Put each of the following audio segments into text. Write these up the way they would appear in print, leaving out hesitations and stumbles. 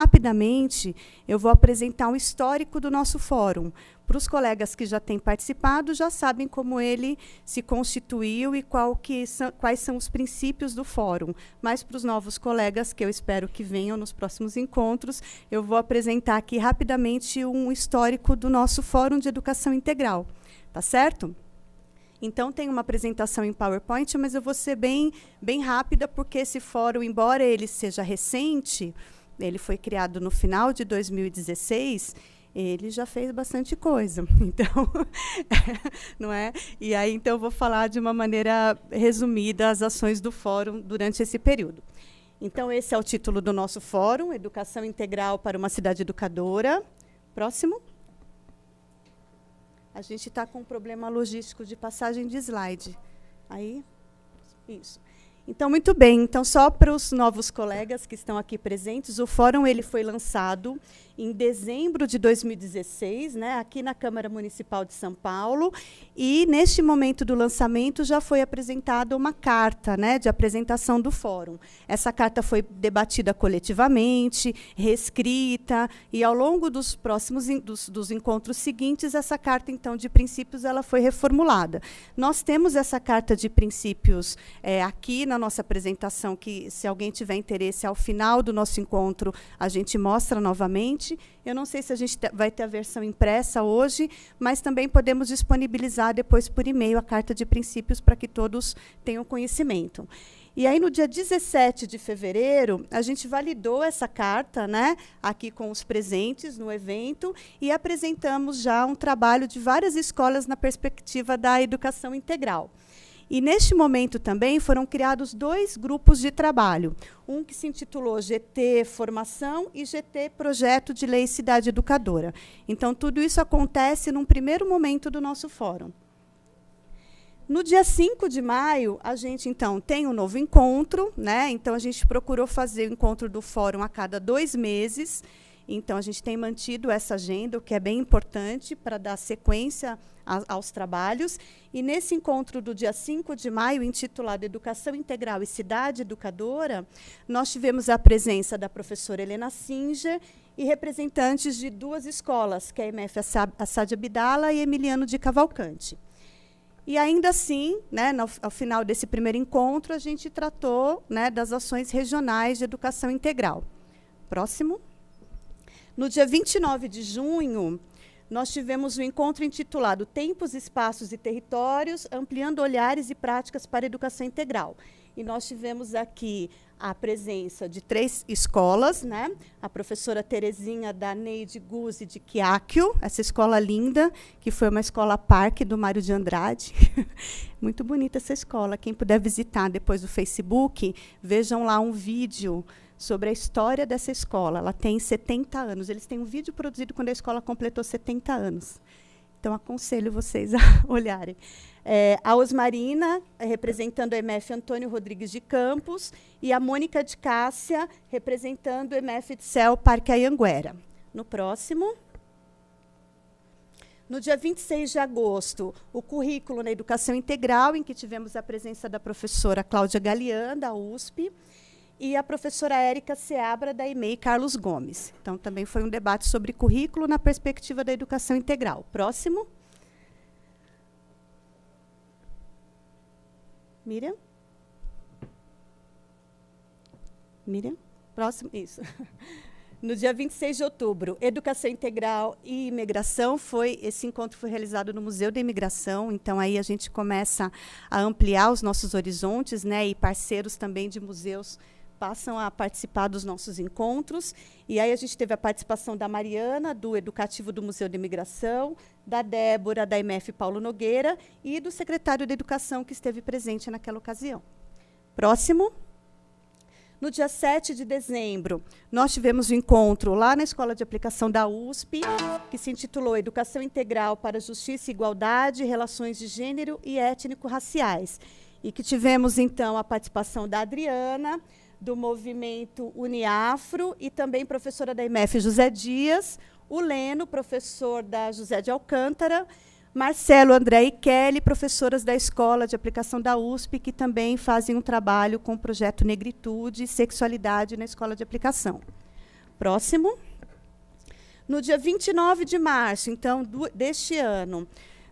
rapidamente, eu vou apresentar um histórico do nosso fórum. Para os colegas que já têm participado, já sabem como ele se constituiu e quais são os princípios do fórum. Mas para os novos colegas, que eu espero que venham nos próximos encontros, eu vou apresentar aqui rapidamente um histórico do nosso Fórum de Educação Integral. Tá certo? Então, tem uma apresentação em PowerPoint, mas eu vou ser bem rápida, porque esse fórum, embora ele seja recente, ele foi criado no final de 2016, ele já fez bastante coisa. Então, não é? E aí, então, eu vou falar de uma maneira resumida as ações do fórum durante esse período. Então, esse é o título do nosso fórum, Educação Integral para uma Cidade Educadora. Próximo. A gente está com um problema logístico de passagem de slide. Aí, isso. Então, muito bem. Então, só para os novos colegas que estão aqui presentes, o fórum ele foi lançado em dezembro de 2016, né, aqui na Câmara Municipal de São Paulo, e, neste momento do lançamento, já foi apresentada uma carta, né, de apresentação do fórum. Essa carta foi debatida coletivamente, reescrita, e, ao longo dos próximos dos encontros seguintes, essa carta, então, de princípios, ela foi reformulada. Nós temos essa carta de princípios aqui na nossa apresentação, que, se alguém tiver interesse, ao final do nosso encontro, a gente mostra novamente. Eu não sei se a gente vai ter a versão impressa hoje, mas também podemos disponibilizar depois por e-mail a carta de princípios para que todos tenham conhecimento. E aí, no dia 17 de fevereiro, a gente validou essa carta, né, aqui com os presentes no evento, e apresentamos já um trabalho de várias escolas na perspectiva da educação integral. E, neste momento, também foram criados 2 grupos de trabalho. Um que se intitulou GT Formação e GT Projeto de Lei Cidade Educadora. Então, tudo isso acontece num primeiro momento do nosso fórum. No dia 5 de maio, a gente, então, tem um novo encontro, né? Então, a gente procurou fazer o encontro do fórum a cada 2 meses. Então, a gente tem mantido essa agenda, o que é bem importante para dar sequência aos trabalhos. E, nesse encontro do dia 5 de maio, intitulado Educação Integral e Cidade Educadora, nós tivemos a presença da professora Helena Singer e representantes de 2 escolas, que é a EMF Assad Abdala e Emiliano de Cavalcante. E, ainda assim, né, ao final desse primeiro encontro, a gente tratou, né, das ações regionais de educação integral. Próximo. No dia 29 de junho, nós tivemos um encontro intitulado Tempos, Espaços e Territórios, ampliando olhares e práticas para a educação integral. E nós tivemos aqui a presença de 3 escolas, né? A professora Terezinha da Neide Guzzi de Quiáquio, essa escola linda, que foi uma escola parque do Mário de Andrade. Muito bonita essa escola. Quem puder visitar depois do Facebook, vejam lá um vídeo sobre a história dessa escola. Ela tem 70 anos. Eles têm um vídeo produzido quando a escola completou 70 anos. Então, aconselho vocês a olharem. A Osmarina, representando a EMF Antônio Rodrigues de Campos, e a Mônica de Cássia, representando o EMF de Céu Parque Anhanguera. No próximo. No dia 26 de agosto, o currículo na educação integral, em que tivemos a presença da professora Cláudia Galian, da USP, e a professora Érica Seabra, da EMEI Carlos Gomes. Então, também foi um debate sobre currículo na perspectiva da educação integral. Próximo. Miriam? Miriam? Próximo. Isso. No dia 26 de outubro, Educação Integral e Imigração, esse encontro foi realizado no Museu da Imigração, então aí a gente começa a ampliar os nossos horizontes, né, e parceiros também de museus passam a participar dos nossos encontros. E aí a gente teve a participação da Mariana, do Educativo do Museu da Imigração, da Débora, da IMF Paulo Nogueira, e do secretário da Educação, que esteve presente naquela ocasião. Próximo. No dia 7 de dezembro, nós tivemos um encontro lá na Escola de Aplicação da USP, que se intitulou Educação Integral para Justiça e Igualdade, Relações de Gênero e Étnico-Raciais. E que tivemos, então, a participação da Adriana, do movimento Uniafro, e também professora da IMF José Dias, o Leno, professor da José de Alcântara, Marcelo, André e Kelly, professoras da Escola de Aplicação da USP, que também fazem um trabalho com o projeto Negritude e Sexualidade na Escola de Aplicação. Próximo. No dia 29 de março, então, deste ano,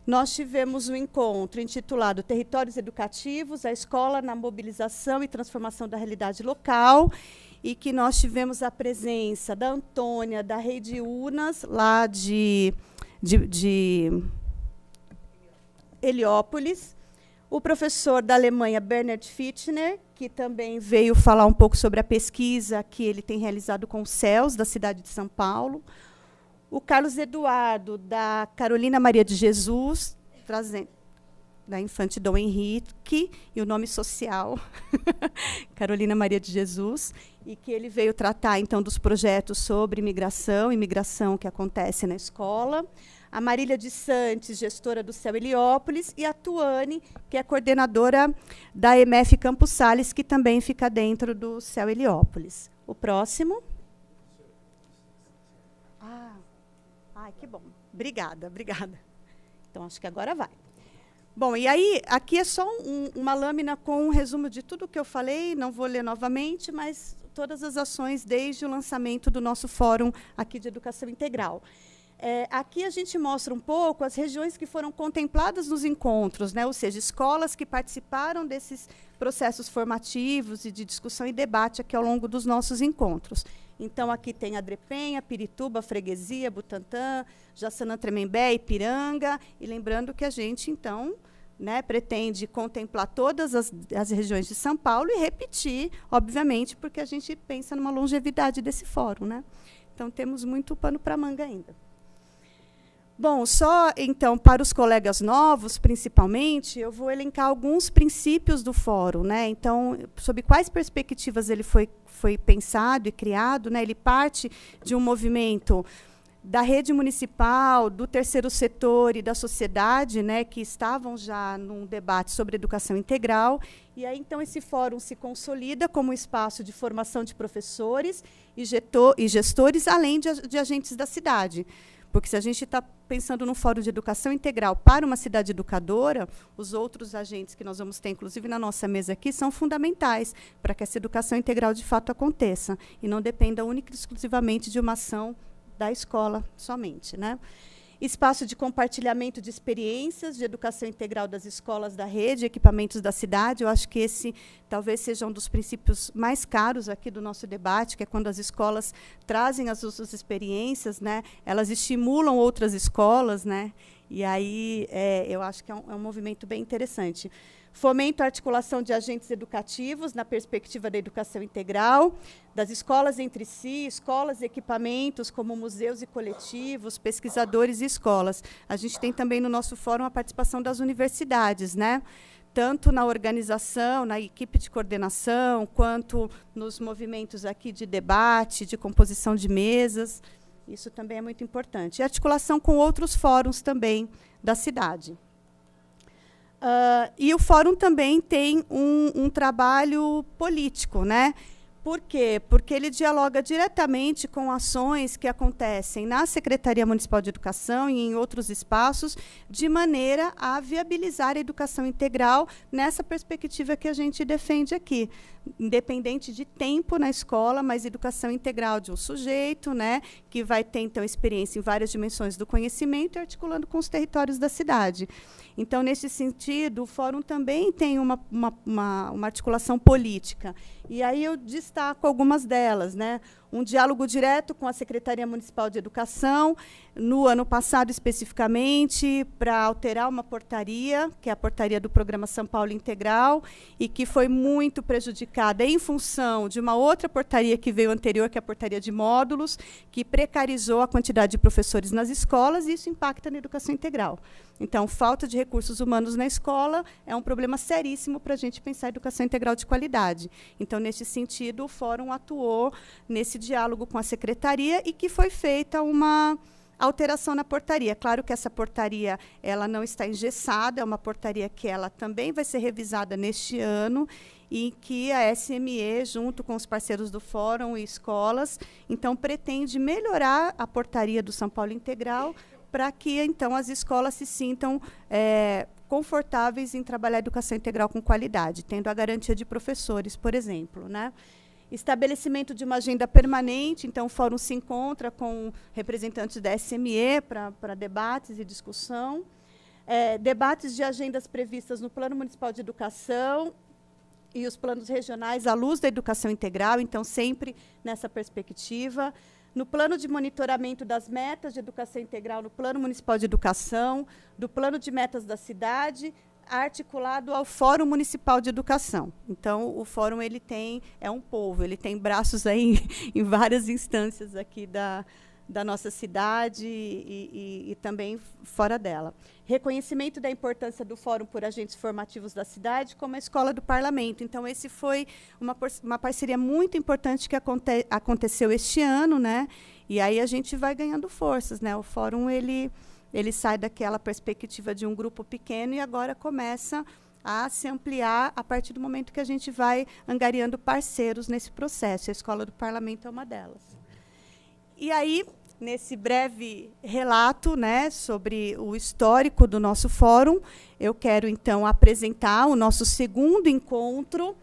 nós tivemos um encontro intitulado Territórios Educativos, a Escola na Mobilização e Transformação da Realidade Local, e que nós tivemos a presença da Antônia, da Rede Unas, lá de Heliópolis, o professor da Alemanha, Bernhard Fichtner, que também veio falar um pouco sobre a pesquisa que ele tem realizado com os CELS, da cidade de São Paulo, o Carlos Eduardo, da Carolina Maria de Jesus, trazendo da Infante Dom Henrique, e o nome social, Carolina Maria de Jesus, e que ele veio tratar, então, dos projetos sobre imigração que acontece na escola. A Marília de Santos, gestora do CEL Heliópolis, e a Tuane, que é coordenadora da EMF Campos Sales, que também fica dentro do CEL Heliópolis. O próximo. Ai, que bom. Obrigada, obrigada. Então, acho que agora vai. Bom, e aí, aqui é só uma lâmina com um resumo de tudo o que eu falei, não vou ler novamente, mas todas as ações desde o lançamento do nosso fórum aqui de Educação Integral. Aqui a gente mostra um pouco as regiões que foram contempladas nos encontros, né? Ou seja, escolas que participaram desses processos formativos e de discussão e debate aqui ao longo dos nossos encontros. Então, aqui tem Adrepenha, Pirituba, Freguesia, Butantã, Jaçanã, Tremembé, Ipiranga. E lembrando que a gente, então, né, pretende contemplar todas as regiões de São Paulo e repetir, obviamente, porque a gente pensa numa longevidade desse fórum, né? Então, temos muito pano para manga ainda. Bom, só, então, para os colegas novos, principalmente, eu vou elencar alguns princípios do fórum, né? Então, sob quais perspectivas ele foi pensado e criado, né? Ele parte de um movimento da rede municipal, do terceiro setor e da sociedade, né, que estavam já num debate sobre educação integral. E aí, então, esse fórum se consolida como um espaço de formação de professores e gestores, além de agentes da cidade. Porque se a gente está pensando num fórum de educação integral para uma cidade educadora, os outros agentes que nós vamos ter, inclusive na nossa mesa aqui, são fundamentais para que essa educação integral de fato aconteça e não dependa única e exclusivamente de uma ação da escola somente, né? Espaço de compartilhamento de experiências de educação integral das escolas da rede, equipamentos da cidade. Eu acho que esse talvez seja um dos princípios mais caros aqui do nosso debate, que é quando as escolas trazem as suas experiências, né? Elas estimulam outras escolas, né? E aí eu acho que é um movimento bem interessante. Fomento a articulação de agentes educativos na perspectiva da educação integral, das escolas entre si, escolas e equipamentos, como museus e coletivos, pesquisadores e escolas. A gente tem também no nosso fórum a participação das universidades, né? Tanto na organização, na equipe de coordenação, quanto nos movimentos aqui de debate, de composição de mesas. Isso também é muito importante. E articulação com outros fóruns também da cidade. E o fórum também tem um trabalho político, né? Por quê? Porque ele dialoga diretamente com ações que acontecem na Secretaria Municipal de Educação e em outros espaços, de maneira a viabilizar a educação integral nessa perspectiva que a gente defende aqui. Independente de tempo na escola, mas educação integral de um sujeito, né, que vai ter, então, experiência em várias dimensões do conhecimento e articulando com os territórios da cidade. Então, nesse sentido, o fórum também tem uma articulação política. E aí eu destaco algumas delas, né? Um diálogo direto com a Secretaria Municipal de Educação, no ano passado especificamente, para alterar uma portaria, que é a portaria do Programa São Paulo Integral, e que foi muito prejudicada em função de uma outra portaria que veio anterior, que é a portaria de módulos, que precarizou a quantidade de professores nas escolas, e isso impacta na educação integral. Então, falta de recursos humanos na escola é um problema seríssimo para a gente pensar em educação integral de qualidade. Então, nesse sentido, o fórum atuou nesse diálogo com a secretaria e que foi feita uma alteração na portaria. Claro que essa portaria ela não está engessada, é uma portaria que ela também vai ser revisada neste ano e que a SME, junto com os parceiros do fórum e escolas, então pretende melhorar a portaria do São Paulo Integral para que, então, as escolas se sintam confortáveis em trabalhar a educação integral com qualidade, tendo a garantia de professores, por exemplo, né? Estabelecimento de uma agenda permanente, então o fórum se encontra com representantes da SME para debates e discussão. Debates de agendas previstas no Plano Municipal de Educação e os planos regionais à luz da educação integral, então sempre nessa perspectiva. No plano de monitoramento das metas de educação integral no Plano Municipal de Educação, do plano de metas da cidade, articulado ao Fórum Municipal de Educação. Então, o Fórum é um povo, ele tem braços aí em várias instâncias aqui da nossa cidade e também fora dela. Reconhecimento da importância do Fórum por agentes formativos da cidade, como a Escola do Parlamento. Então, esse foi uma parceria muito importante que aconteceu este ano, né? E aí a gente vai ganhando forças, né? O Fórum, ele sai daquela perspectiva de um grupo pequeno e agora começa a se ampliar a partir do momento que a gente vai angariando parceiros nesse processo. A Escola do Parlamento é uma delas. E aí, nesse breve relato, né, sobre o histórico do nosso fórum, eu quero, então, apresentar o nosso segundo encontro,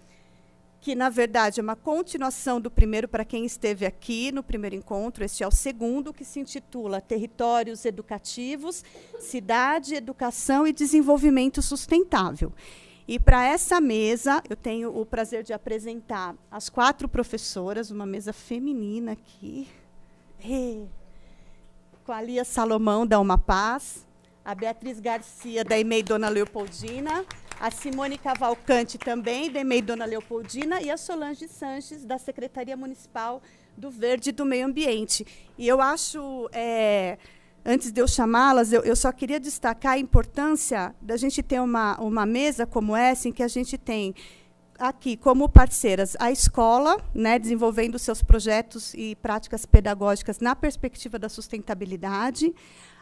que, na verdade, é uma continuação do primeiro, para quem esteve aqui no primeiro encontro. Este é o segundo, que se intitula Territórios Educativos, Cidade, Educação e Desenvolvimento Sustentável. E, para essa mesa, eu tenho o prazer de apresentar as 4 professoras, uma mesa feminina aqui, com a Lia Salomão, da Uma Paz, a Beatriz Garcia, da EMEI Dona Leopoldina, a Simone Cavalcante, também, da EMEI Dona Leopoldina, e a Solange Sanches, da Secretaria Municipal do Verde e do Meio Ambiente. E eu acho, antes de eu chamá-las, eu só queria destacar a importância da gente ter uma mesa como essa, em que a gente tem aqui como parceiras a escola, né, desenvolvendo seus projetos e práticas pedagógicas na perspectiva da sustentabilidade,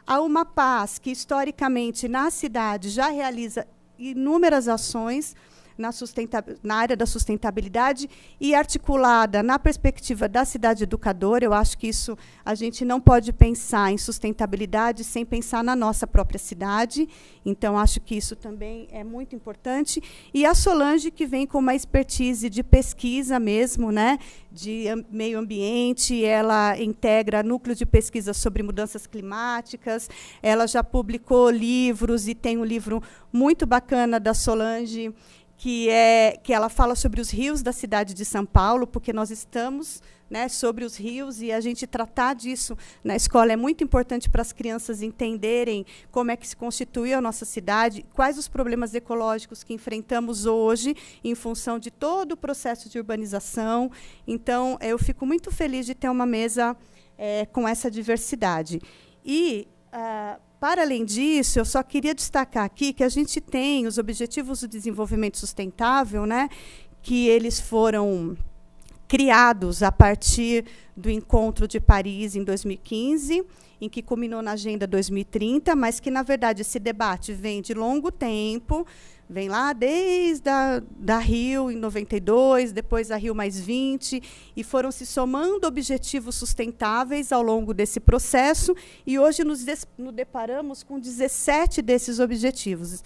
a Uma Paz, que historicamente na cidade já realiza inúmeras ações na área da sustentabilidade e articulada na perspectiva da cidade educadora. Eu acho que isso a gente não pode pensar em sustentabilidade sem pensar na nossa própria cidade. Então, acho que isso também é muito importante. E a Solange, que vem com uma expertise de pesquisa mesmo, né, de meio ambiente, ela integra núcleo de pesquisa sobre mudanças climáticas, ela já publicou livros e tem um livro muito bacana da Solange, que ela fala sobre os rios da cidade de São Paulo, porque nós estamos, né, sobre os rios, e a gente tratar disso na escola é muito importante para as crianças entenderem como é que se constitui a nossa cidade, quais os problemas ecológicos que enfrentamos hoje em função de todo o processo de urbanização. Então, eu fico muito feliz de ter uma mesa com essa diversidade. E para além disso, eu só queria destacar aqui que a gente tem os Objetivos do Desenvolvimento Sustentável, né, que eles foram criados a partir do Encontro de Paris, em 2015, em que culminou na Agenda 2030, mas que, na verdade, esse debate vem de longo tempo, vem lá desde a Rio, em 92, depois a Rio +20, e foram se somando objetivos sustentáveis ao longo desse processo, e hoje nos deparamos com 17 desses objetivos.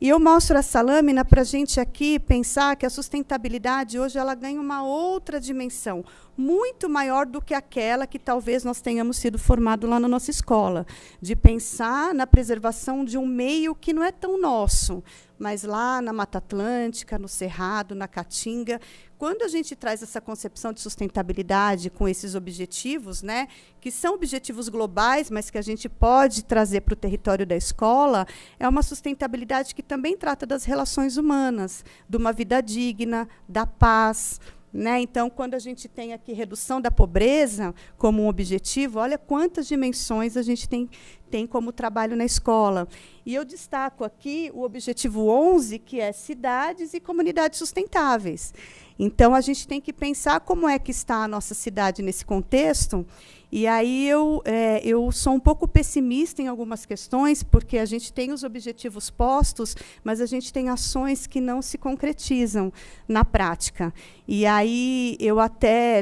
E eu mostro essa lâmina para a gente aqui pensar que a sustentabilidade hoje ela ganha uma outra dimensão, muito maior do que aquela que talvez nós tenhamos sido formados lá na nossa escola, de pensar na preservação de um meio que não é tão nosso, mas lá na Mata Atlântica, no Cerrado, na Caatinga. Quando a gente traz essa concepção de sustentabilidade com esses objetivos, né, que são objetivos globais, mas que a gente pode trazer para o território da escola, é uma sustentabilidade que também trata das relações humanas, de uma vida digna, da paz, né? Então, quando a gente tem aqui redução da pobreza como um objetivo, olha quantas dimensões a gente tem como trabalho na escola. E eu destaco aqui o objetivo 11, que é cidades e comunidades sustentáveis. Então, a gente tem que pensar como é que está a nossa cidade nesse contexto. E aí eu sou um pouco pessimista em algumas questões, porque a gente tem os objetivos postos, mas a gente tem ações que não se concretizam na prática. E aí eu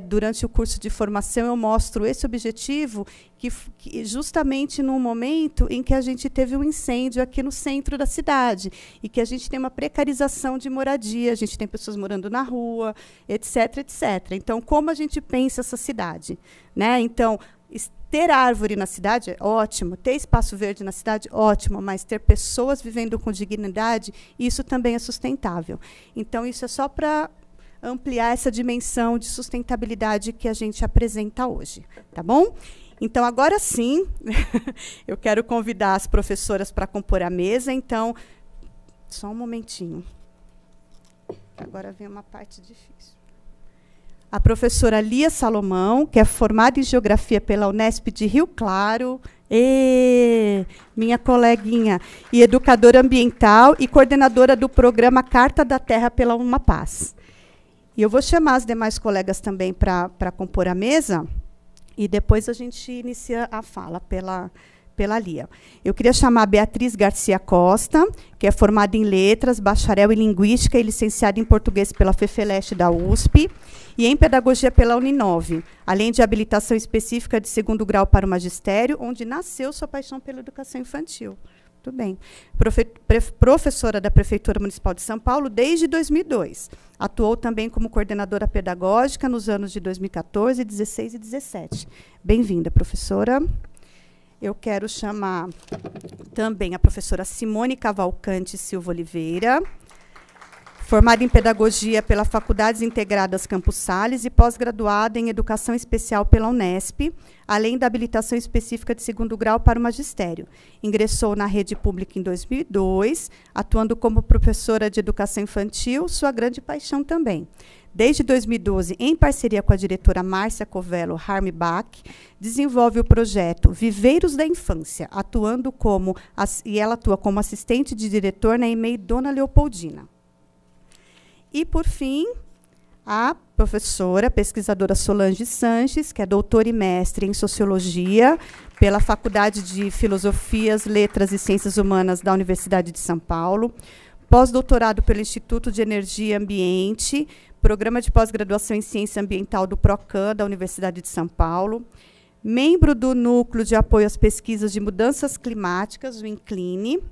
durante o curso de formação, eu mostro esse objetivo, que justamente num momento momento em que a gente teve um incêndio aqui no centro da cidade e que a gente tem uma precarização de moradia, a gente tem pessoas morando na rua, etc, etc. Então, como a gente pensa essa cidade, né? Então, ter árvore na cidade é ótimo, ter espaço verde na cidade, ótimo, mas ter pessoas vivendo com dignidade, isso também é sustentável. Então, isso é só para ampliar essa dimensão de sustentabilidade que a gente apresenta hoje, tá bom? Então, agora sim, eu quero convidar as professoras para compor a mesa. Então, só um momentinho. Agora vem uma parte difícil. A professora Lia Salomão, que é formada em Geografia pela Unesp de Rio Claro, minha coleguinha, e educadora ambiental e coordenadora do programa Carta da Terra pela Uma Paz. E eu vou chamar as demais colegas também para compor a mesa, e depois a gente inicia a fala pela Lia. Eu queria chamar a Beatriz Garcia Costa, que é formada em Letras, bacharel em Linguística e licenciada em Português pela FEFELESH da USP e em Pedagogia pela Uninove, além de habilitação específica de 2º grau para o magistério, onde nasceu sua paixão pela educação infantil. Muito bem. Professora da Prefeitura Municipal de São Paulo desde 2002. Atuou também como coordenadora pedagógica nos anos de 2014, 16 e 17. Bem-vinda, professora. Eu quero chamar também a professora Simone Cavalcante Silva Oliveira, formada em Pedagogia pela Faculdades Integradas Campos Sales e pós-graduada em Educação Especial pela Unesp, além da habilitação específica de 2º grau para o magistério. Ingressou na rede pública em 2002, atuando como professora de educação infantil, sua grande paixão também. Desde 2012, em parceria com a diretora Márcia Covello Harmbach, desenvolve o projeto Viveiros da Infância, e ela atua como assistente de diretor na EMEI Dona Leopoldina. E, por fim, a professora, pesquisadora Solange Sanches, que é doutora e mestre em Sociologia pela Faculdade de Filosofias, Letras e Ciências Humanas da Universidade de São Paulo, pós-doutorado pelo Instituto de Energia e Ambiente, Programa de Pós-Graduação em Ciência Ambiental do PROCAN, da Universidade de São Paulo, membro do Núcleo de Apoio às Pesquisas de Mudanças Climáticas, o INCLINE,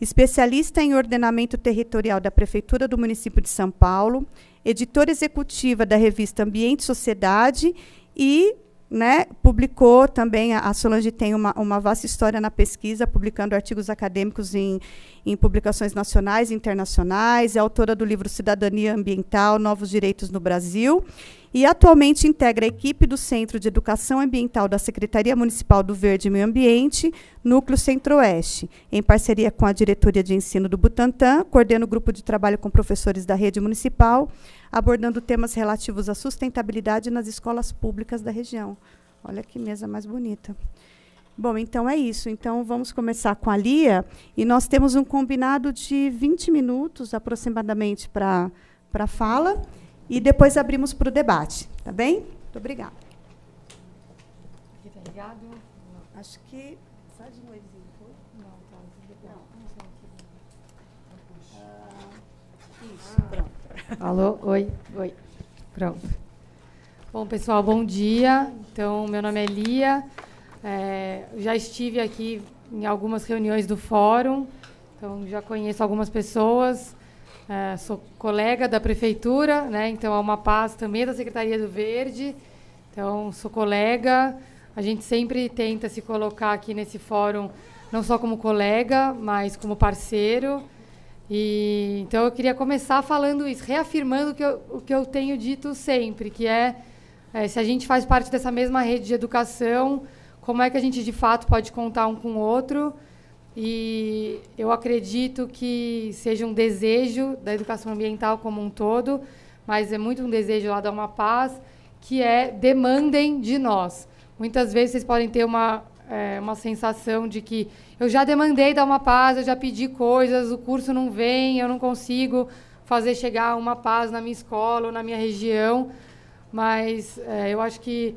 especialista em ordenamento territorial da Prefeitura do município de São Paulo, editora executiva da revista Ambiente e Sociedade e, né, publicou também, a Solange tem uma vasta história na pesquisa, publicando artigos acadêmicos em publicações nacionais e internacionais, é autora do livro Cidadania Ambiental, Novos Direitos no Brasil, e atualmente integra a equipe do Centro de Educação Ambiental da Secretaria Municipal do Verde e Meio Ambiente, Núcleo Centro-Oeste. Em parceria com a Diretoria de Ensino do Butantã, coordena o grupo de trabalho com professores da rede municipal, abordando temas relativos à sustentabilidade nas escolas públicas da região. Olha que mesa mais bonita. Bom, então é isso. Então, vamos começar com a Lia, e nós temos um combinado de 20 minutos, aproximadamente, para a fala, e depois abrimos para o debate. Tá bem? Muito obrigada. Obrigado. Acho que... Só de noizinho, foi? Não, tá. Isso, pronto. Alô? Oi. Pronto. Bom, pessoal, bom dia. Então, meu nome é Lia. Já estive aqui em algumas reuniões do fórum, então já conheço algumas pessoas. Sou colega da prefeitura, né? Então, a Uma Paz também é da Secretaria do Verde. Então, sou colega. A gente sempre tenta se colocar aqui nesse fórum, não só como colega, mas como parceiro. Então, eu queria começar falando isso, reafirmando o que eu tenho dito sempre, que se a gente faz parte dessa mesma rede de educação, como é que a gente, de fato, pode contar um com o outro. E eu acredito que seja um desejo da educação ambiental como um todo, mas é muito um desejo lá da Uma Paz, que demandem de nós. Muitas vezes vocês podem ter uma sensação de que eu já demandei da Uma Paz, eu já pedi coisas, o curso não vem, eu não consigo fazer chegar Uma Paz na minha escola ou na minha região, mas eu acho que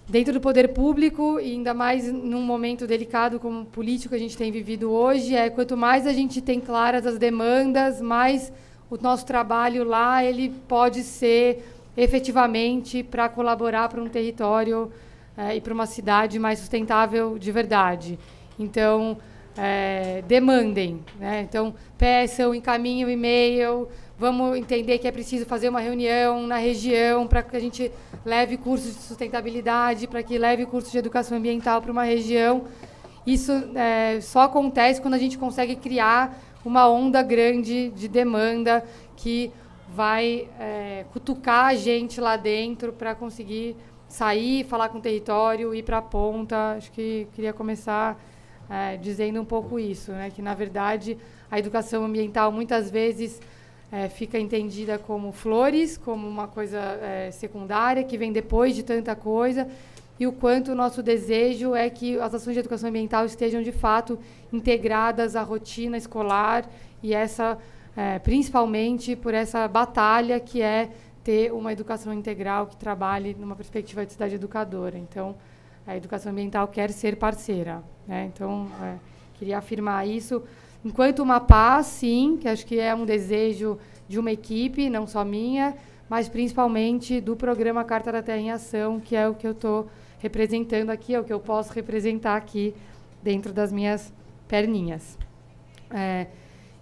dentro do poder público, e ainda mais num momento delicado como político que a gente tem vivido hoje, quanto mais a gente tem claras as demandas, mais o nosso trabalho lá ele pode ser efetivamente para colaborar para um território e para uma cidade mais sustentável de verdade. Então, demandem, né? Então, peçam, encaminhem o e-mail, vamos entender que é preciso fazer uma reunião na região para que a gente leve cursos de sustentabilidade, para que leve cursos de educação ambiental para uma região. Isso só acontece quando a gente consegue criar uma onda grande de demanda que vai cutucar a gente lá dentro para conseguir sair, falar com o território, ir para a ponta. Acho que queria começar dizendo um pouco isso, né? Que, na verdade, a educação ambiental muitas vezes fica entendida como flores, como uma coisa secundária, que vem depois de tanta coisa, e o quanto o nosso desejo é que as ações de educação ambiental estejam, de fato, integradas à rotina escolar, e principalmente por essa batalha que é ter uma educação integral que trabalhe numa perspectiva de cidade educadora. Então, a educação ambiental quer ser parceira, né? Então, queria afirmar isso. Enquanto uma paz, sim, que acho que é um desejo de uma equipe, não só minha, mas principalmente do programa Carta da Terra em Ação, que é o que eu estou representando aqui, é o que eu posso representar aqui dentro das minhas perninhas.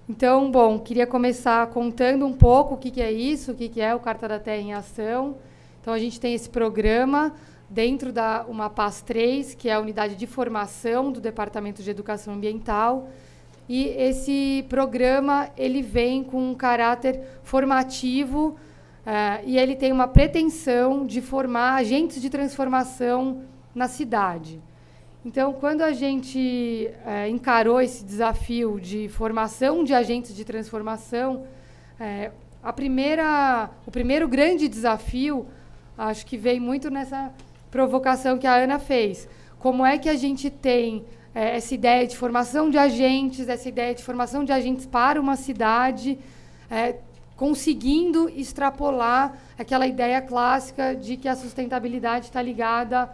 Então, bom, queria começar contando um pouco o que é isso, o que é o Carta da Terra em Ação. Então, a gente tem esse programa dentro da UMAPAS 3, que é a unidade de formação do Departamento de Educação Ambiental. E esse programa ele vem com um caráter formativo e ele tem uma pretensão de formar agentes de transformação na cidade. Então, quando a gente encarou esse desafio de formação de agentes de transformação, o primeiro grande desafio, acho que veio muito nessa provocação que a Ana fez. Como é que a gente tem essa ideia de formação de agentes, essa ideia de formação de agentes para uma cidade, conseguindo extrapolar aquela ideia clássica de que a sustentabilidade está ligada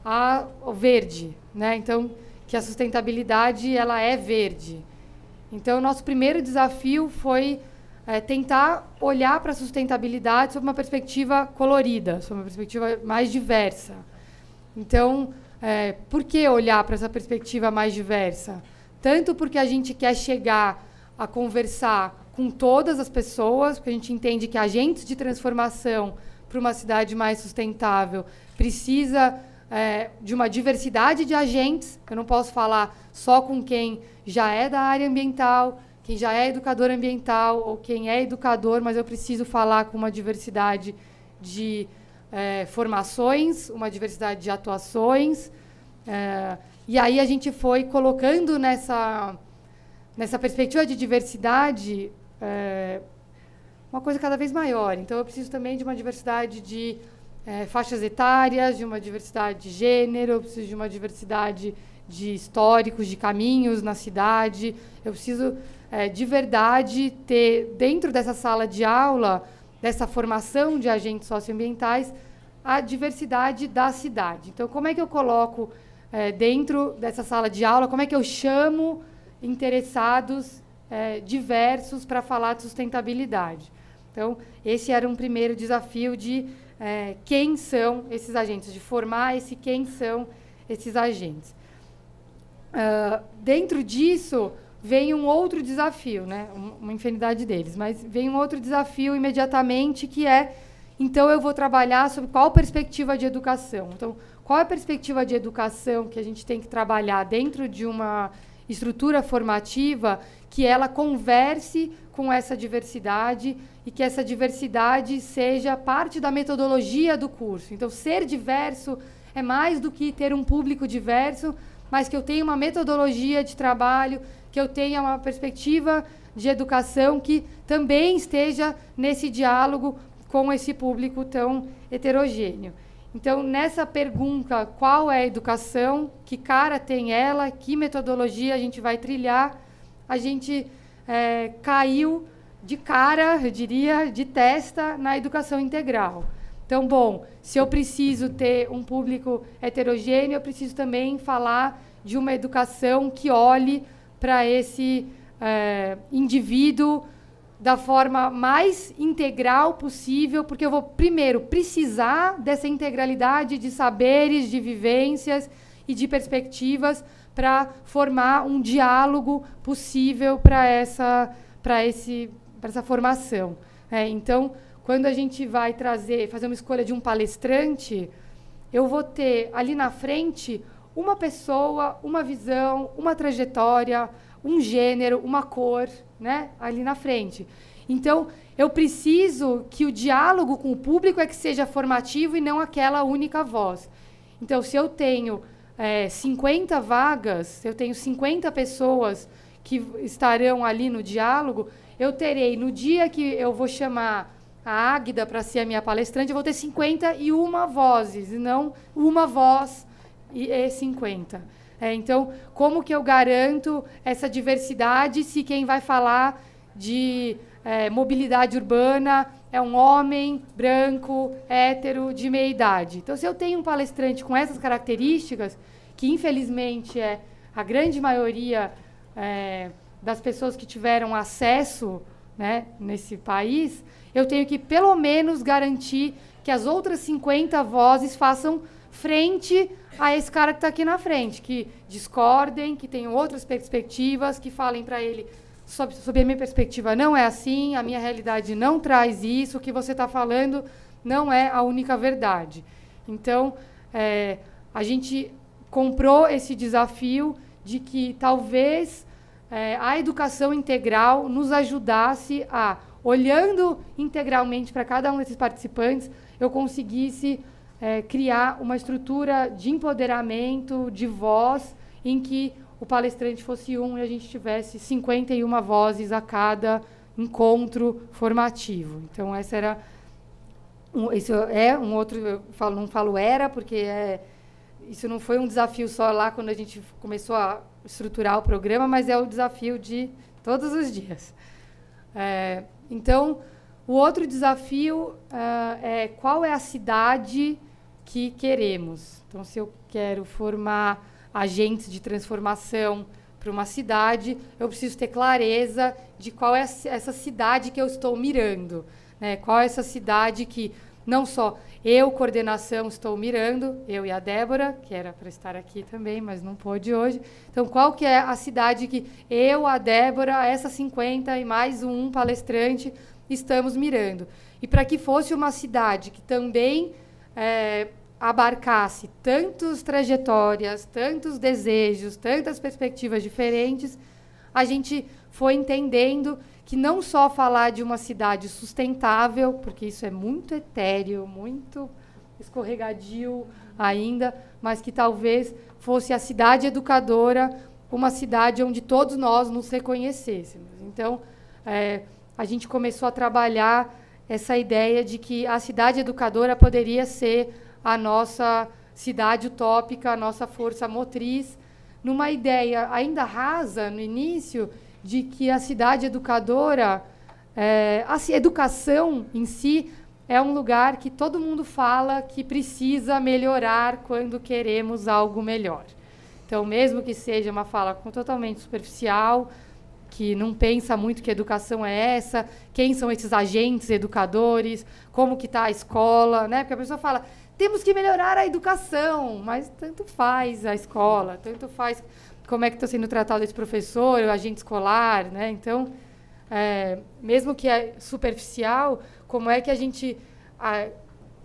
ao verde, né? Então, que a sustentabilidade ela é verde. Então, o nosso primeiro desafio foi tentar olhar para a sustentabilidade sob uma perspectiva colorida, sob uma perspectiva mais diversa. Então, por que olhar para essa perspectiva mais diversa? Tanto porque a gente quer chegar a conversar com todas as pessoas, porque a gente entende que agentes de transformação para uma cidade mais sustentável precisa de uma diversidade de agentes. Eu não posso falar só com quem já é da área ambiental, quem já é educador ambiental ou quem é educador, mas eu preciso falar com uma diversidade de formações, uma diversidade de atuações. E aí a gente foi colocando nessa perspectiva de diversidade uma coisa cada vez maior. Então, eu preciso também de uma diversidade de faixas etárias, de uma diversidade de gênero, eu preciso de uma diversidade de históricos, de caminhos na cidade. Eu preciso, de verdade, ter, dentro dessa sala de aula, dessa formação de agentes socioambientais, a diversidade da cidade. Então, como é que eu coloco dentro dessa sala de aula, como é que eu chamo interessados diversos para falar de sustentabilidade? Então, esse era um primeiro desafio de quem são esses agentes, de formar quem são esses agentes. Dentro disso, vem um outro desafio, né? Uma infinidade deles, mas vem um outro desafio imediatamente, que então, eu vou trabalhar sobre qual perspectiva de educação. Então, qual é a perspectiva de educação que a gente tem que trabalhar dentro de uma estrutura formativa que ela converse com essa diversidade e que essa diversidade seja parte da metodologia do curso. Então, ser diverso é mais do que ter um público diverso, mas que eu tenha uma metodologia de trabalho, que eu tenha uma perspectiva de educação que também esteja nesse diálogo com esse público tão heterogêneo. Então, nessa pergunta, qual é a educação, que cara tem ela, que metodologia a gente vai trilhar, a gente caiu de cara, eu diria, de testa, na educação integral. Então, bom, se eu preciso ter um público heterogêneo, eu preciso também falar de uma educação que olhe para esse indivíduo da forma mais integral possível, porque eu vou, primeiro, precisar dessa integralidade de saberes, de vivências e de perspectivas para formar um diálogo possível para essa formação. Então, quando a gente vai fazer uma escolha de um palestrante, eu vou ter ali na frente uma pessoa, uma visão, uma trajetória, um gênero, uma cor, né, ali na frente. Então, eu preciso que o diálogo com o público é que seja formativo e não aquela única voz. Então, se eu tenho 50 vagas, se eu tenho 50 pessoas que estarão ali no diálogo, eu terei, no dia que eu vou chamar a Águida para ser a minha palestrante, eu vou ter 51 vozes, e não uma voz e 50. Então, como que eu garanto essa diversidade se quem vai falar de mobilidade urbana é um homem branco, hétero, de meia idade? Então, se eu tenho um palestrante com essas características, que infelizmente é a grande maioria das pessoas que tiveram acesso, né, nesse país, eu tenho que, pelo menos, garantir que as outras 50 vozes façam frente a esse cara que está aqui na frente, que discordem, que tenham outras perspectivas, que falem para ele, sob a minha perspectiva não é assim, a minha realidade não traz isso, o que você está falando não é a única verdade. Então, a gente comprou esse desafio de que talvez a educação integral nos ajudasse a, olhando integralmente para cada um desses participantes, eu conseguisse criar uma estrutura de empoderamento, de voz, em que o palestrante fosse um e a gente tivesse 51 vozes a cada encontro formativo. Então, essa era isso é um outro, não falo era, porque isso não foi um desafio só lá quando a gente começou a estruturar o programa, mas é o desafio de todos os dias. Então, o outro desafio é qual é a cidade que queremos. Então, se eu quero formar agentes de transformação para uma cidade, eu preciso ter clareza de qual é essa cidade que eu estou mirando, né? Qual é essa cidade que não só eu, coordenação, estou mirando, eu e a Débora, que era para estar aqui também, mas não pôde hoje. Então, qual que é a cidade que eu, a Débora, essa 50 e mais um palestrante estamos mirando? E para que fosse uma cidade que também abarcasse tantas trajetórias, tantos desejos, tantas perspectivas diferentes, a gente foi entendendo que não só falar de uma cidade sustentável, porque isso é muito etéreo, muito escorregadio ainda, mas que talvez fosse a cidade educadora, uma cidade onde todos nós nos reconhecêssemos. Então, a gente começou a trabalhar essa ideia de que a cidade educadora poderia ser a nossa cidade utópica, a nossa força motriz, numa ideia ainda rasa, no início, de que a cidade educadora, a educação em si, é um lugar que todo mundo fala que precisa melhorar quando queremos algo melhor. Então, mesmo que seja uma fala totalmente superficial, que não pensa muito que educação é essa, quem são esses agentes educadores, como que está a escola, né? Porque a pessoa fala, temos que melhorar a educação, mas tanto faz a escola, tanto faz como é que está sendo tratado esse professor, o agente escolar, né? Então, mesmo que é superficial, como é que a gente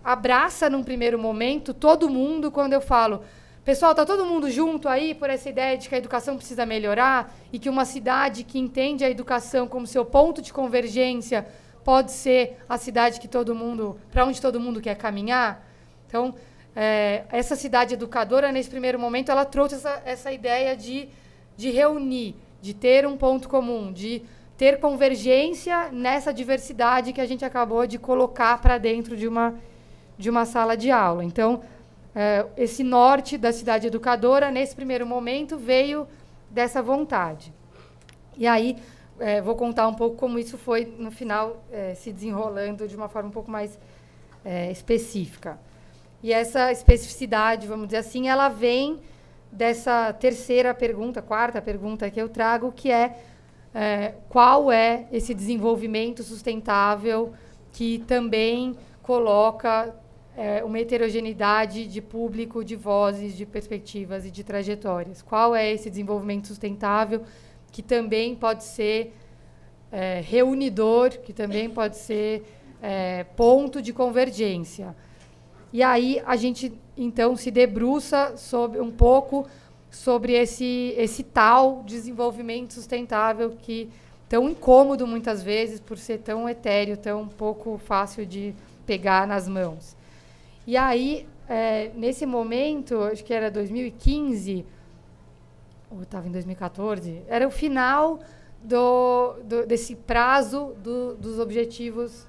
abraça num primeiro momento todo mundo quando eu falo, pessoal, está todo mundo junto aí por essa ideia de que a educação precisa melhorar e que uma cidade que entende a educação como seu ponto de convergência pode ser a cidade que todo mundo, para onde todo mundo quer caminhar? Então, essa cidade educadora, nesse primeiro momento, ela trouxe essa ideia de reunir, de ter um ponto comum, de ter convergência nessa diversidade que a gente acabou de colocar para dentro de uma sala de aula. Então, esse norte da cidade educadora, nesse primeiro momento, veio dessa vontade. E aí, vou contar um pouco como isso foi, no final, se desenrolando de uma forma um pouco mais específica. E essa especificidade, vamos dizer assim, ela vem dessa terceira pergunta, quarta pergunta que eu trago, que é qual é esse desenvolvimento sustentável que também coloca uma heterogeneidade de público, de vozes, de perspectivas e de trajetórias. Qual é esse desenvolvimento sustentável que também pode ser reunidor, que também pode ser ponto de convergência. E aí a gente, então, se debruça um pouco sobre esse tal desenvolvimento sustentável que tão incômodo muitas vezes por ser tão etéreo, tão pouco fácil de pegar nas mãos. E aí, nesse momento, acho que era 2015, ou estava em 2014, era o final desse prazo dos objetivos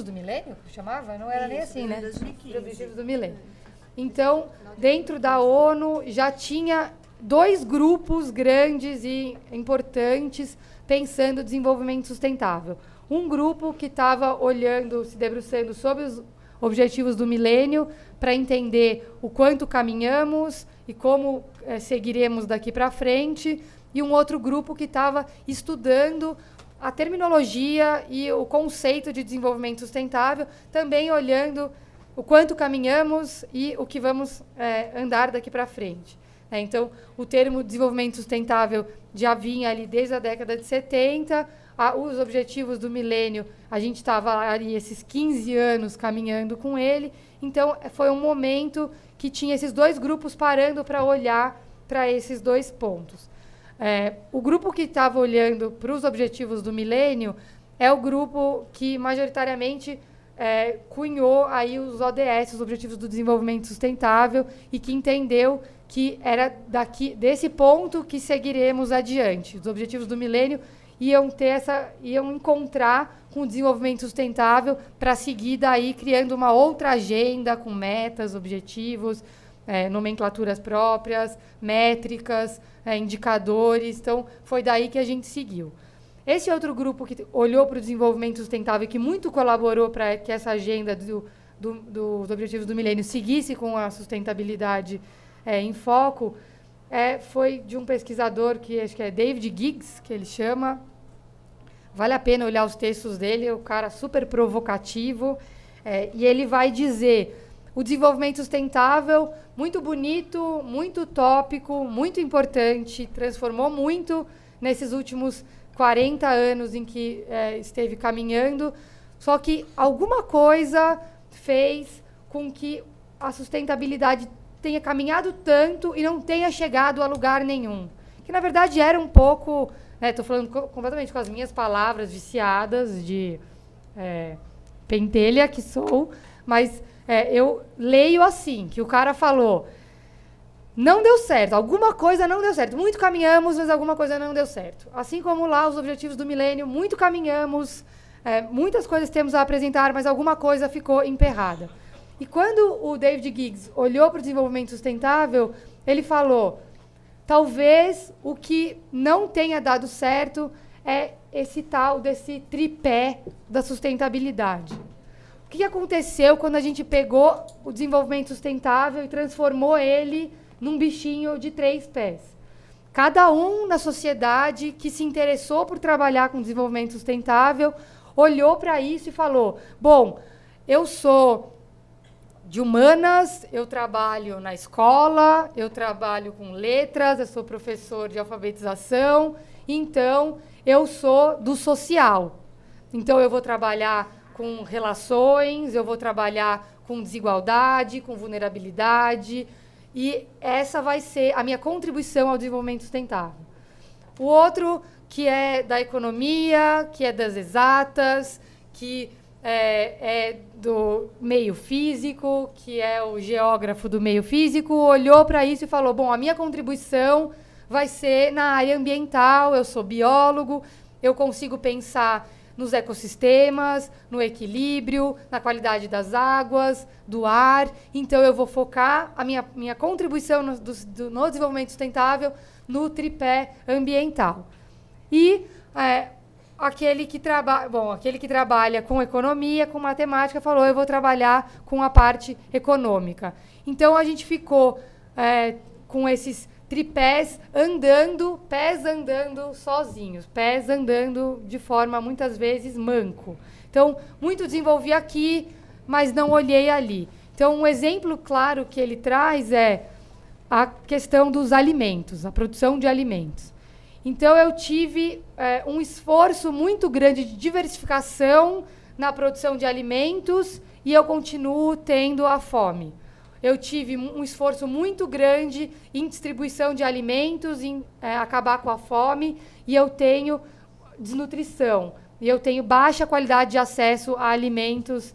do milênio, que chamava? Não era nem assim, né? 2015. Objetivos do milênio. Então, dentro da ONU, já tinha 2 grupos grandes e importantes pensando o desenvolvimento sustentável. Um grupo que estava olhando, se debruçando sobre os objetivos do milênio para entender o quanto caminhamos e como seguiremos daqui para frente, e um outro grupo que estava estudando a terminologia e o conceito de desenvolvimento sustentável, também olhando o quanto caminhamos e o que vamos andar daqui para frente. Então, o termo desenvolvimento sustentável já vinha ali desde a década de 70, os objetivos do milênio, a gente estava ali esses 15 anos caminhando com ele, então foi um momento que tinha esses 2 grupos parando para olhar para esses 2 pontos. O grupo que estava olhando para os objetivos do milênio é o grupo que majoritariamente cunhou aí os ODS, os Objetivos do Desenvolvimento Sustentável, e que entendeu que era desse ponto que seguiremos adiante. Os Objetivos do Milênio iam encontrar com o desenvolvimento sustentável para seguir daí criando uma outra agenda com metas, objetivos, nomenclaturas próprias, métricas, indicadores. Então, foi daí que a gente seguiu. Esse outro grupo que olhou para o desenvolvimento sustentável e que muito colaborou para que essa agenda dos Objetivos do Milênio seguisse com a sustentabilidade em foco, foi de um pesquisador que acho que é David Giggs, que ele chama. Vale a pena olhar os textos dele, é um cara super provocativo, e ele vai dizer: o desenvolvimento sustentável, muito bonito, muito utópico, muito importante, transformou muito nesses últimos 40 anos em que esteve caminhando, só que alguma coisa fez com que a sustentabilidade tenha caminhado tanto e não tenha chegado a lugar nenhum. Que, na verdade, era um pouco... Estou falando completamente com as minhas palavras viciadas de pentelha que sou, mas eu leio assim, que o cara falou: não deu certo, alguma coisa não deu certo. Muito caminhamos, mas alguma coisa não deu certo. Assim como lá os Objetivos do Milênio, muito caminhamos, muitas coisas temos a apresentar, mas alguma coisa ficou emperrada. E quando o David Giggs olhou para o desenvolvimento sustentável, ele falou: talvez o que não tenha dado certo é esse tal desse tripé da sustentabilidade. O que aconteceu quando a gente pegou o desenvolvimento sustentável e transformou ele num bichinho de 3 pés? Cada um na sociedade que se interessou por trabalhar com desenvolvimento sustentável olhou para isso e falou: bom, eu sou de humanas, eu trabalho na escola, eu trabalho com letras, eu sou professor de alfabetização, então eu sou do social. Então eu vou trabalhar com relações, eu vou trabalhar com desigualdade, com vulnerabilidade, e essa vai ser a minha contribuição ao desenvolvimento sustentável. O outro, que é da economia, que é das exatas, que é do meio físico, que é o geógrafo do meio físico, olhou para isso e falou: bom, a minha contribuição vai ser na área ambiental, eu sou biólogo, eu consigo pensar nos ecossistemas, no equilíbrio, na qualidade das águas, do ar, então eu vou focar a minha contribuição no desenvolvimento sustentável no tripé ambiental. E aquele que trabalha com economia, com matemática, falou: eu vou trabalhar com a parte econômica. Então, a gente ficou com esses tripés andando, pés andando sozinhos, pés andando de forma, muitas vezes, manco. Então, muito desenvolvi aqui, mas não olhei ali. Então, um exemplo claro que ele traz é a questão dos alimentos, a produção de alimentos. Então, eu tive um esforço muito grande de diversificação na produção de alimentos e eu continuo tendo a fome. Eu tive um esforço muito grande em distribuição de alimentos, em acabar com a fome, e eu tenho desnutrição. E eu tenho baixa qualidade de acesso a alimentos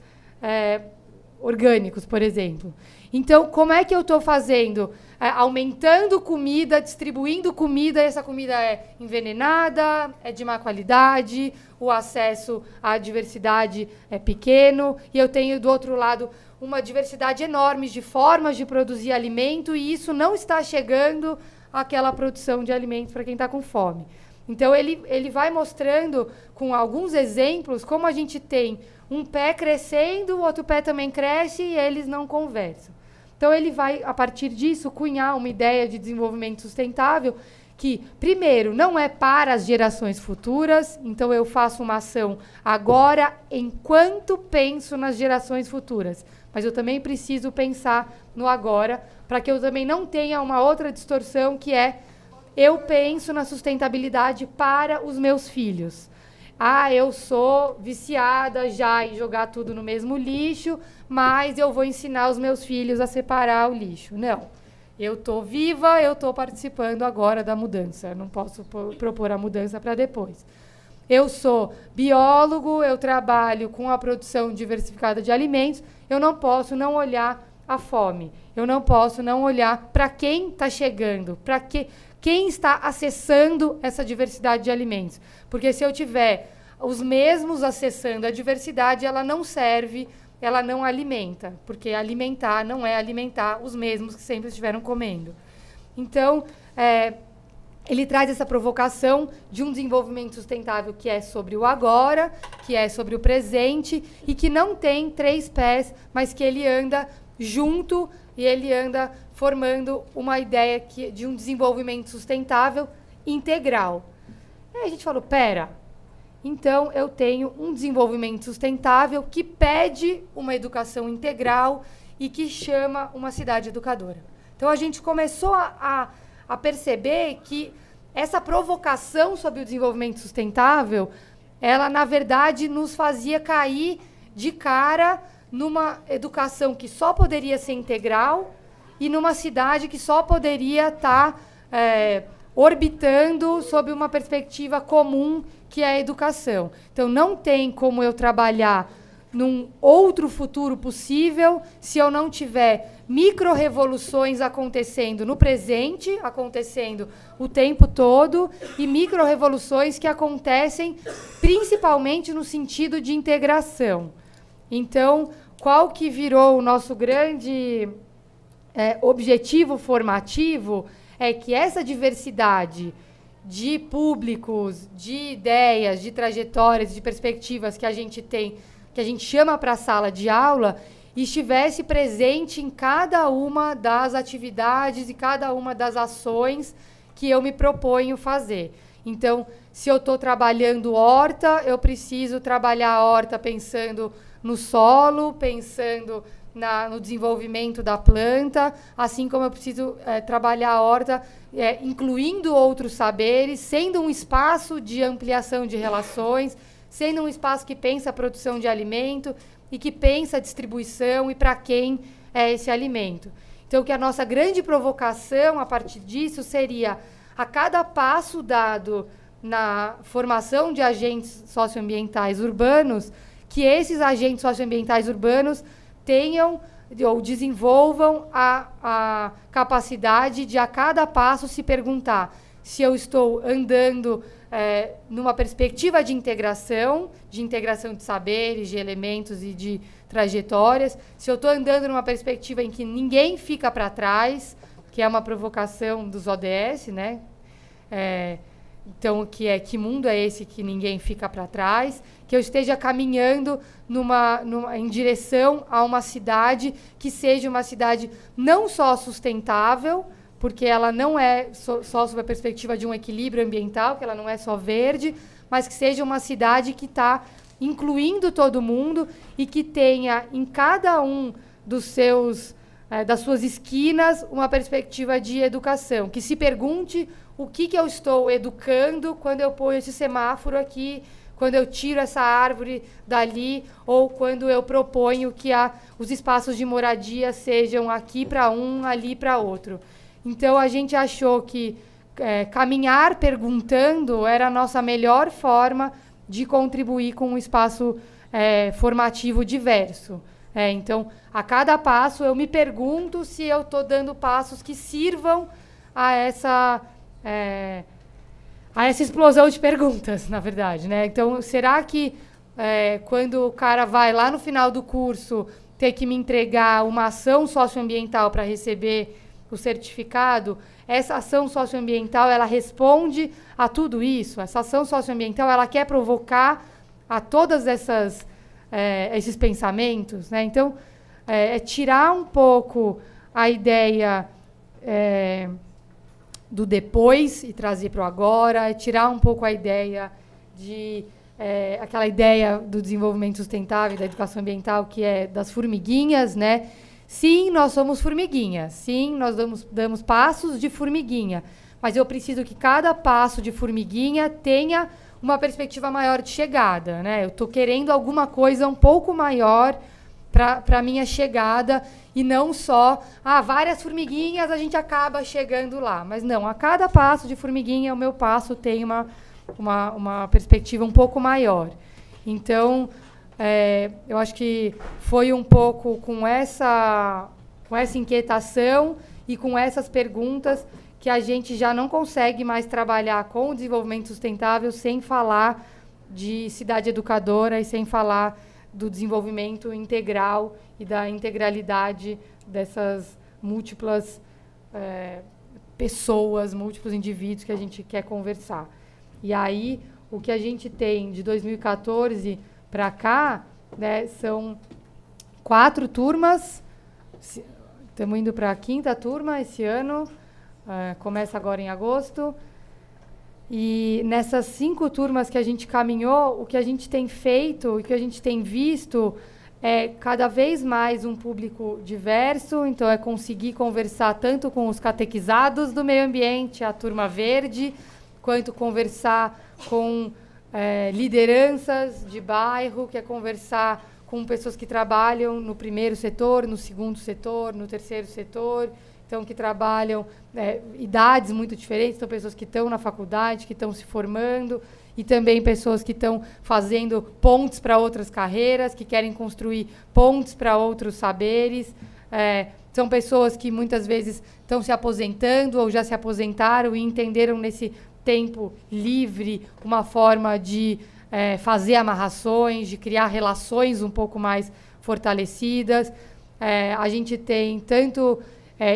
orgânicos, por exemplo. Então, como é que eu estou fazendo? Aumentando comida, distribuindo comida, e essa comida é envenenada, é de má qualidade, o acesso à diversidade é pequeno, e eu tenho, do outro lado, uma diversidade enorme de formas de produzir alimento, e isso não está chegando àquela produção de alimentos para quem está com fome. Então, ele vai mostrando, com alguns exemplos, como a gente tem um pé crescendo, o outro pé também cresce, e eles não conversam. Então, ele vai, a partir disso, cunhar uma ideia de desenvolvimento sustentável que, primeiro, não é para as gerações futuras. Então, eu faço uma ação agora, enquanto penso nas gerações futuras. Mas eu também preciso pensar no agora, para que eu também não tenha uma outra distorção, que é eu penso na sustentabilidade para os meus filhos. Eu sou viciada já em jogar tudo no mesmo lixo, mas eu vou ensinar os meus filhos a separar o lixo. Não. Eu estou viva, eu estou participando agora da mudança. Eu não posso propor a mudança para depois. Eu sou biólogo, eu trabalho com a produção diversificada de alimentos, eu não posso não olhar a fome. Eu não posso não olhar para quem está chegando, para quem está acessando essa diversidade de alimentos. Porque se eu tiver os mesmos acessando a diversidade, ela não serve, ela não alimenta. Porque alimentar não é alimentar os mesmos que sempre estiveram comendo. Então, ele traz essa provocação de um desenvolvimento sustentável que é sobre o agora, que é sobre o presente, e que não tem 3 pés, mas que ele anda junto e ele anda formando uma ideia de um desenvolvimento sustentável integral. Aí a gente falou, então eu tenho um desenvolvimento sustentável que pede uma educação integral e que chama uma cidade educadora. Então a gente começou a perceber que essa provocação sobre o desenvolvimento sustentável, ela, na verdade, nos fazia cair de cara numa educação que só poderia ser integral e numa cidade que só poderia estar orbitando sob uma perspectiva comum, que é a educação. Então, não tem como eu trabalhar num outro futuro possível se eu não tiver micro-revoluções acontecendo no presente, acontecendo o tempo todo, e micro-revoluções que acontecem principalmente no sentido de integração. Então, qual que virou o nosso grande objetivo formativo é que essa diversidade de públicos, de ideias, de trajetórias, de perspectivas que a gente tem, que a gente chama para a sala de aula, estivesse presente em cada uma das atividades e cada uma das ações que eu me proponho fazer. Então, se eu estou trabalhando horta, eu preciso trabalhar a horta pensando no solo, pensando no desenvolvimento da planta, assim como eu preciso trabalhar a horta incluindo outros saberes, sendo um espaço de ampliação de relações, sendo um espaço que pensa a produção de alimento e que pensa a distribuição e para quem é esse alimento. Então, que a nossa grande provocação a partir disso seria, a cada passo dado na formação de agentes socioambientais urbanos, que esses agentes socioambientais urbanos tenham ou desenvolvam a capacidade de, a cada passo, se perguntar se eu estou andando numa perspectiva de integração de saberes, de elementos e de trajetórias, se eu estou andando numa perspectiva em que ninguém fica para trás, que é uma provocação dos ODS, né? Então, que mundo é esse que ninguém fica para trás, que eu esteja caminhando em direção a uma cidade que seja uma cidade não só sustentável, porque ela não é só sob a perspectiva de um equilíbrio ambiental, que ela não é só verde, mas que seja uma cidade que está incluindo todo mundo e que tenha em cada um dos seus das suas esquinas uma perspectiva de educação, que se pergunte o que eu estou educando quando eu ponho esse semáforo aqui, quando eu tiro essa árvore dali, ou quando eu proponho que os espaços de moradia sejam aqui para um, ali para outro. Então, a gente achou que caminhar perguntando era a nossa melhor forma de contribuir com um espaço formativo diverso. Então, a cada passo, eu me pergunto se eu estou dando passos que sirvam a essa explosão de perguntas, na verdade, né? Então, será que quando o cara vai lá no final do curso ter que me entregar uma ação socioambiental para receber o certificado, essa ação socioambiental ela responde a tudo isso? Essa ação socioambiental ela quer provocar a todas esses pensamentos, né? Então, tirar um pouco a ideia do depois e trazer para o agora, tirar um pouco a ideia de aquela ideia do desenvolvimento sustentável, da educação ambiental, que é das formiguinhas, né? Sim, nós somos formiguinhas. Sim, nós damos passos de formiguinha. Mas eu preciso que cada passo de formiguinha tenha uma perspectiva maior de chegada, né? Eu estou querendo alguma coisa um pouco maior para a minha chegada e não só, várias formiguinhas, a gente acaba chegando lá. Mas não, a cada passo de formiguinha, o meu passo tem uma perspectiva um pouco maior. Então, eu acho que foi um pouco com essa inquietação e com essas perguntas que a gente já não consegue mais trabalhar com o desenvolvimento sustentável sem falar de cidade educadora e sem falar do desenvolvimento integral e da integralidade dessas múltiplas pessoas, múltiplos indivíduos que a gente quer conversar. E aí, o que a gente tem de 2014 para cá, né, são 4 turmas. Estamos indo para a 5ª turma esse ano. Começa agora em agosto. E nessas 5 turmas que a gente caminhou, o que a gente tem feito e o que a gente tem visto é cada vez mais um público diverso. Então, é conseguir conversar tanto com os catequizados do meio ambiente, a turma verde, quanto conversar com lideranças de bairro, que é conversar com pessoas que trabalham no primeiro setor, no segundo setor, no terceiro setor, então que trabalham idades muito diferentes, então pessoas que estão na faculdade, que estão se formando, e também pessoas que estão fazendo pontes para outras carreiras, que querem construir pontes para outros saberes. São pessoas que muitas vezes estão se aposentando ou já se aposentaram e entenderam nesse tempo livre uma forma de fazer amarrações, de criar relações um pouco mais fortalecidas. A gente tem tanto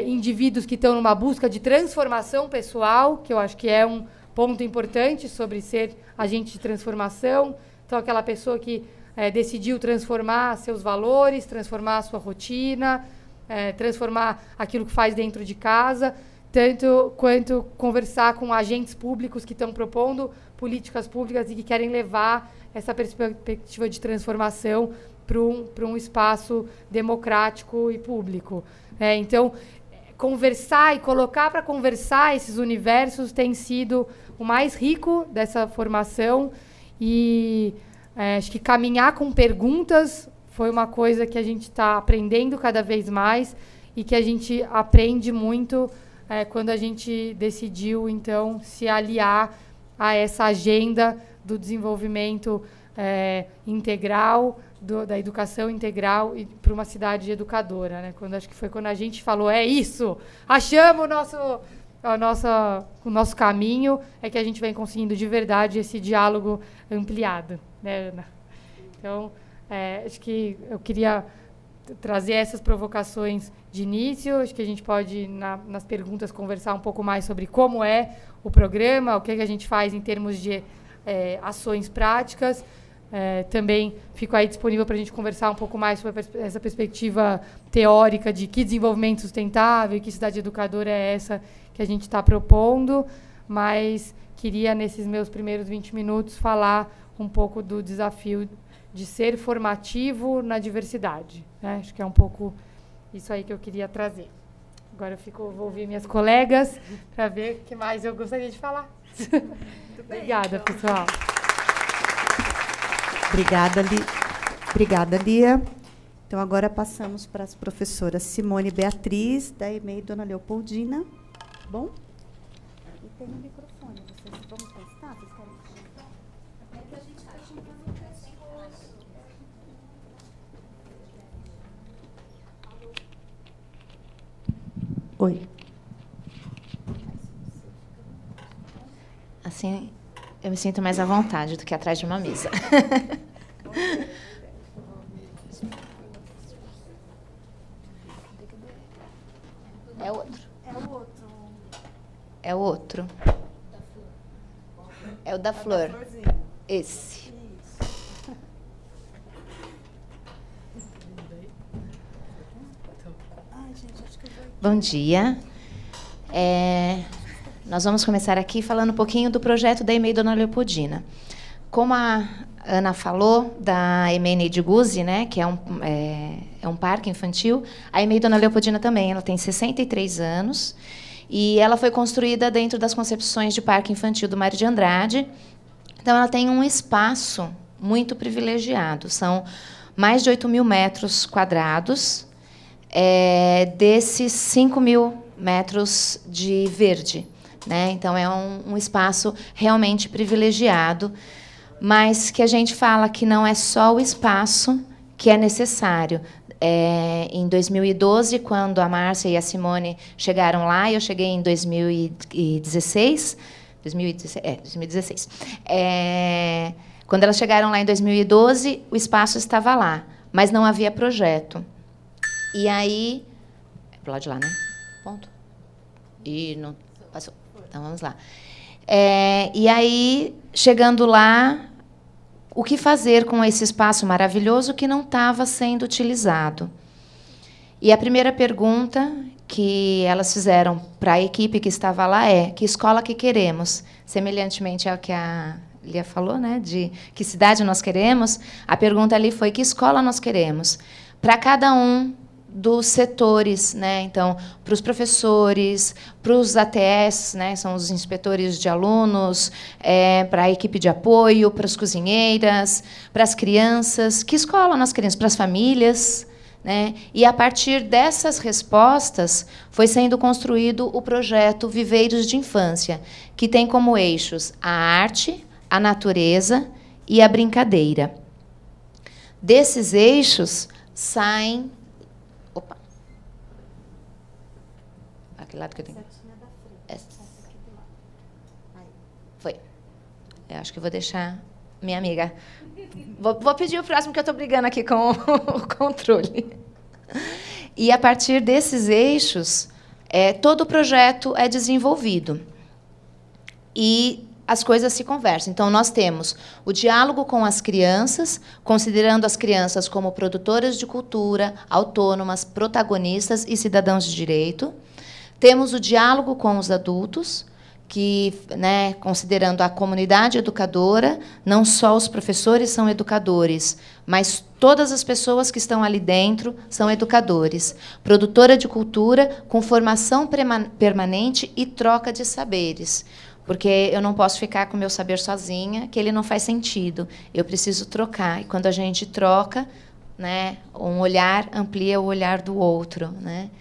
indivíduos que estão numa busca de transformação pessoal, que eu acho que é um ponto importante sobre ser agente de transformação. Então, aquela pessoa que decidiu transformar seus valores, transformar a sua rotina, transformar aquilo que faz dentro de casa, tanto quanto conversar com agentes públicos que estão propondo políticas públicas e que querem levar essa perspectiva de transformação para um espaço democrático e público. Então, conversar e colocar para conversar esses universos tem sido o mais rico dessa formação e acho que caminhar com perguntas foi uma coisa que a gente está aprendendo cada vez mais e que a gente aprende muito quando a gente decidiu, então, se aliar a essa agenda do desenvolvimento integral, da educação integral e para uma cidade educadora, né? Acho que foi quando a gente falou, isso, achamos o nosso caminho, é que a gente vem conseguindo de verdade esse diálogo ampliado, né, Ana? Então, acho que eu queria trazer essas provocações de início. Acho que a gente pode, nas perguntas, conversar um pouco mais sobre como é o programa, o que a gente faz em termos de ações práticas. Também fico aí disponível para a gente conversar um pouco mais sobre essa perspectiva teórica de que desenvolvimento sustentável e que cidade educadora é essa que a gente está propondo, mas queria, nesses meus primeiros 20 minutos, falar um pouco do desafio de ser formativo na diversidade, né? Acho que é um pouco isso aí que eu queria trazer. Agora vou ouvir minhas colegas para ver o que mais eu gostaria de falar. Obrigada, pessoal. Obrigada, Lia. Então, agora passamos para as professoras Simone Beatriz, da EMEI, Dona Leopoldina. Bom? E tem um microfone. Vocês vamos testar? Vocês querem? É que a gente está chamando o pescoço. Oi. Assim, eu me sinto mais à vontade do que atrás de uma mesa. É outro. É o outro. É o da flor. Esse. Bom dia. Nós vamos começar aqui falando um pouquinho do projeto da EMEI Dona Leopoldina. Como a Ana falou, da EMEI Neide Guzzi, né, que é um parque infantil, a EMEI Dona Leopoldina também, ela tem 63 anos, e ela foi construída dentro das concepções de parque infantil do Mário de Andrade. Então, ela tem um espaço muito privilegiado. São mais de 8.000 metros quadrados, desses 5.000 metros de verde, né? Então, é um espaço realmente privilegiado, mas que a gente fala que não é só o espaço que é necessário. Em 2012, quando a Márcia e a Simone chegaram lá, eu cheguei em 2016. 2016. Quando elas chegaram lá em 2012, o espaço estava lá, mas não havia projeto. E aí... É para o lado de lá, né? Ponto. E não passou. Então, vamos lá. E aí, chegando lá, o que fazer com esse espaço maravilhoso que não estava sendo utilizado? E a primeira pergunta que elas fizeram para a equipe que estava lá é: que escola que queremos? Semelhantemente ao que a Lia falou, né, de que cidade nós queremos, a pergunta ali foi: que escola nós queremos? Para cada um dos setores, né? Então, para os professores, para os ATS, né? São os inspetores de alunos, para a equipe de apoio, para as cozinheiras, para as crianças. Que escola nós queremos? Para as famílias, né? E, a partir dessas respostas, foi sendo construído o projeto Viveiros de Infância, que tem como eixos a arte, a natureza e a brincadeira. Desses eixos saem... Opa! Aquele lado que eu tenho. Foi. Eu acho que eu vou deixar minha amiga. Vou pedir o próximo, que eu estou brigando aqui com o controle. E, a partir desses eixos, todo o projeto é desenvolvido. E as coisas se conversam. Então, nós temos o diálogo com as crianças, considerando as crianças como produtoras de cultura, autônomas, protagonistas e cidadãos de direito. Temos o diálogo com os adultos, que, né, considerando a comunidade educadora, não só os professores são educadores, mas todas as pessoas que estão ali dentro são educadores. Produtora de cultura com formação permanente e troca de saberes. Porque eu não posso ficar com o meu saber sozinha, que ele não faz sentido. Eu preciso trocar. E, quando a gente troca, né, um olhar amplia o olhar do outro, né?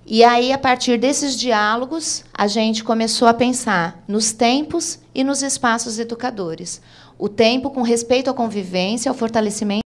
E aí, a partir desses diálogos, a gente começou a pensar nos tempos e nos espaços educadores. O tempo com respeito à convivência, ao fortalecimento